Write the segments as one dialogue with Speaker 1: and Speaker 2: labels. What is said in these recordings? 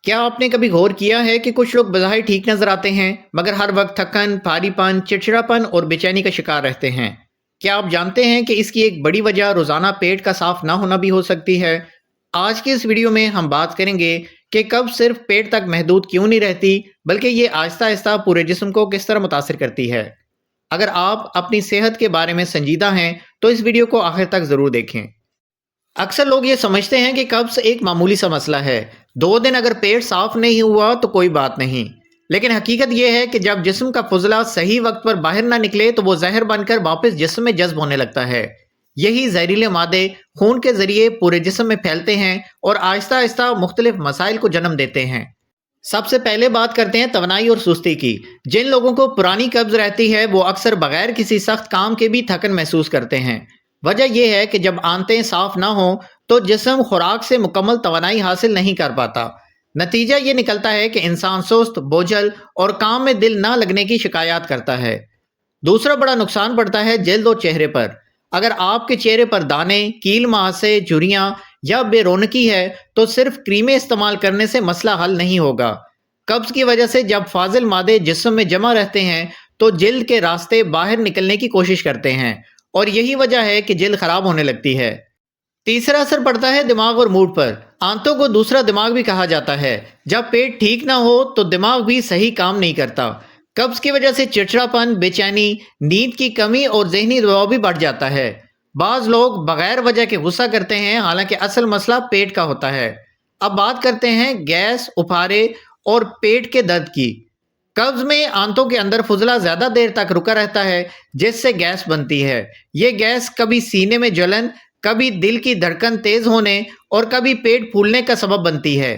Speaker 1: کیا آپ نے کبھی غور کیا ہے کہ کچھ لوگ بظاہر ٹھیک نظر آتے ہیں مگر ہر وقت تھکن، بھاری پن، چڑچڑاپن اور بے چینی کا شکار رہتے ہیں؟ کیا آپ جانتے ہیں کہ اس کی ایک بڑی وجہ روزانہ پیٹ کا صاف نہ ہونا بھی ہو سکتی ہے؟ آج کی اس ویڈیو میں ہم بات کریں گے کہ قبض صرف پیٹ تک محدود کیوں نہیں رہتی، بلکہ یہ آہستہ آہستہ پورے جسم کو کس طرح متاثر کرتی ہے۔ اگر آپ اپنی صحت کے بارے میں سنجیدہ ہیں تو اس ویڈیو کو آخر تک ضرور دیکھیں۔ اکثر لوگ یہ سمجھتے ہیں کہ قبض ایک معمولی سا مسئلہ ہے، 2 دن اگر پیٹ صاف نہیں ہوا تو کوئی بات نہیں، لیکن حقیقت یہ ہے کہ جب جسم کا فضلہ صحیح وقت پر باہر نہ نکلے تو وہ زہر بن کر واپس جسم میں جذب ہونے لگتا ہے۔ یہی زہریلے مادے خون کے ذریعے پورے جسم میں پھیلتے ہیں اور آہستہ آہستہ مختلف مسائل کو جنم دیتے ہیں۔ سب سے پہلے بات کرتے ہیں توانائی اور سستی کی۔ جن لوگوں کو پرانی قبض رہتی ہے وہ اکثر بغیر کسی سخت کام کے بھی تھکن محسوس کرتے ہیں۔ وجہ یہ ہے کہ جب آنتیں صاف نہ ہوں تو جسم خوراک سے مکمل توانائی حاصل نہیں کر پاتا۔ نتیجہ یہ نکلتا ہے کہ انسان سست، بوجھل اور کام میں دل نہ لگنے کی شکایات کرتا ہے۔ دوسرا بڑا نقصان پڑتا ہے جلد اور چہرے پر۔ اگر آپ کے چہرے پر دانے، کیل مہاسے، جھریاں یا بے رونقی ہے تو صرف کریمیں استعمال کرنے سے مسئلہ حل نہیں ہوگا۔ قبض کی وجہ سے جب فاضل مادے جسم میں جمع رہتے ہیں تو جلد کے راستے باہر نکلنے کی کوشش کرتے ہیں اور یہی وجہ ہے کہ جلد خراب ہونے لگتی ہے۔ تیسرا اثر پڑتا ہے دماغ اور موڈ پر۔ آنتوں کو دوسرا دماغ بھی کہا جاتا ہے۔ جب پیٹ ٹھیک نہ ہو تو دماغ بھی صحیح کام نہیں کرتا۔ قبض کی وجہ سے چڑچڑاپن، بے چینی، نیند کی کمی اور ذہنی دباؤ بھی بڑھ جاتا ہے۔ بعض لوگ بغیر وجہ کے غصہ کرتے ہیں، حالانکہ اصل مسئلہ پیٹ کا ہوتا ہے۔ اب بات کرتے ہیں گیس، اپھارے اور پیٹ کے درد کی۔ قبض میں آنتوں کے اندر فضلہ زیادہ دیر تک رکا رہتا ہے جس سے گیس بنتی ہے۔ یہ گیس کبھی سینے میں جلن، کبھی دل کی دھڑکن تیز ہونے اور کبھی پیٹ پھولنے کا سبب بنتی ہے۔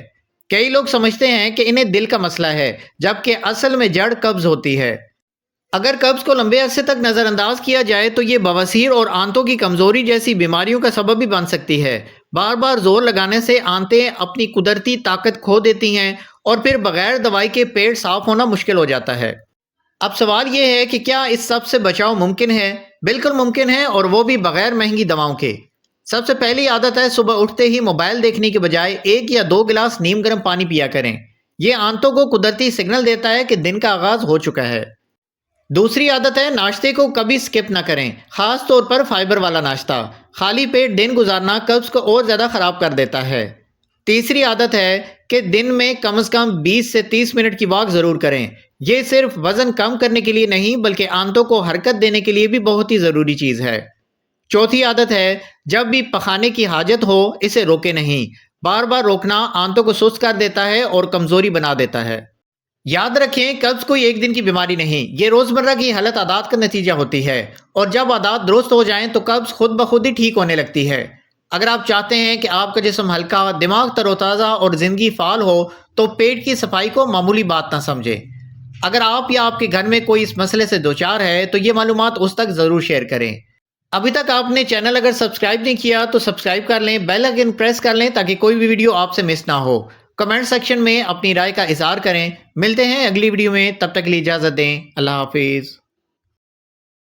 Speaker 1: کئی لوگ سمجھتے ہیں کہ انہیں دل کا مسئلہ ہے، جبکہ اصل میں جڑ قبض ہوتی ہے۔ اگر قبض کو لمبے عرصے تک نظر انداز کیا جائے تو یہ بواسیر اور آنتوں کی کمزوری جیسی بیماریوں کا سبب بھی بن سکتی ہے۔ بار بار زور لگانے سے آنتیں اپنی قدرتی طاقت کھو دیتی ہیں اور پھر بغیر دوائی کے پیٹ صاف ہونا مشکل ہو جاتا ہے۔ اب سوال یہ ہے کہ کیا اس سب سے بچاؤ ممکن ہے؟ بالکل ممکن ہے، اور وہ بھی بغیر مہنگی دواؤں کے۔ سب سے پہلی عادت ہے صبح اٹھتے ہی موبائل دیکھنے کے بجائے 1 یا 2 گلاس نیم گرم پانی پیا کریں۔ یہ آنتوں کو قدرتی سگنل دیتا ہے کہ دن کا آغاز ہو چکا ہے۔ دوسری عادت ہے ناشتے کو کبھی سکپ نہ کریں، خاص طور پر فائبر والا ناشتہ۔ خالی پیٹ دن گزارنا قبض کو اور زیادہ خراب کر دیتا ہے۔ تیسری عادت ہے کہ دن میں کم از کم 20 سے 30 منٹ کی واک ضرور کریں۔ یہ صرف وزن کم کرنے کے لیے نہیں بلکہ آنتوں کو حرکت دینے کے لیے بھی بہت ہی ضروری چیز ہے۔ چوتھی عادت ہے جب بھی پخانے کی حاجت ہو اسے روکے نہیں۔ بار بار روکنا آنتوں کو سست کر دیتا ہے اور کمزوری بنا دیتا ہے۔ یاد رکھیں قبض کوئی ایک دن کی بیماری نہیں، یہ روزمرہ کی حالت عادات کا نتیجہ ہوتی ہے، اور جب عادات درست ہو جائیں تو قبض خود بخود ہی ٹھیک ہونے لگتی ہے۔ اگر آپ چاہتے ہیں کہ آپ کا جسم ہلکا، دماغ تر و تازہ اور زندگی فعال ہو تو پیٹ کی صفائی کو معمولی بات نہ سمجھیں۔ اگر آپ یا آپ کے گھر میں کوئی اس مسئلے سے دوچار ہے تو یہ معلومات اس تک ضرور شیئر کریں۔ ابھی تک آپ نے چینل اگر سبسکرائب نہیں کیا تو سبسکرائب کر لیں، بیل آئیکن پریس کر لیں تاکہ کوئی بھی ویڈیو آپ سے مس نہ ہو۔ کمنٹ سیکشن میں اپنی رائے کا اظہار کریں۔ ملتے ہیں اگلی ویڈیو میں، تب تک کے لیے اجازت دیں۔ اللہ حافظ۔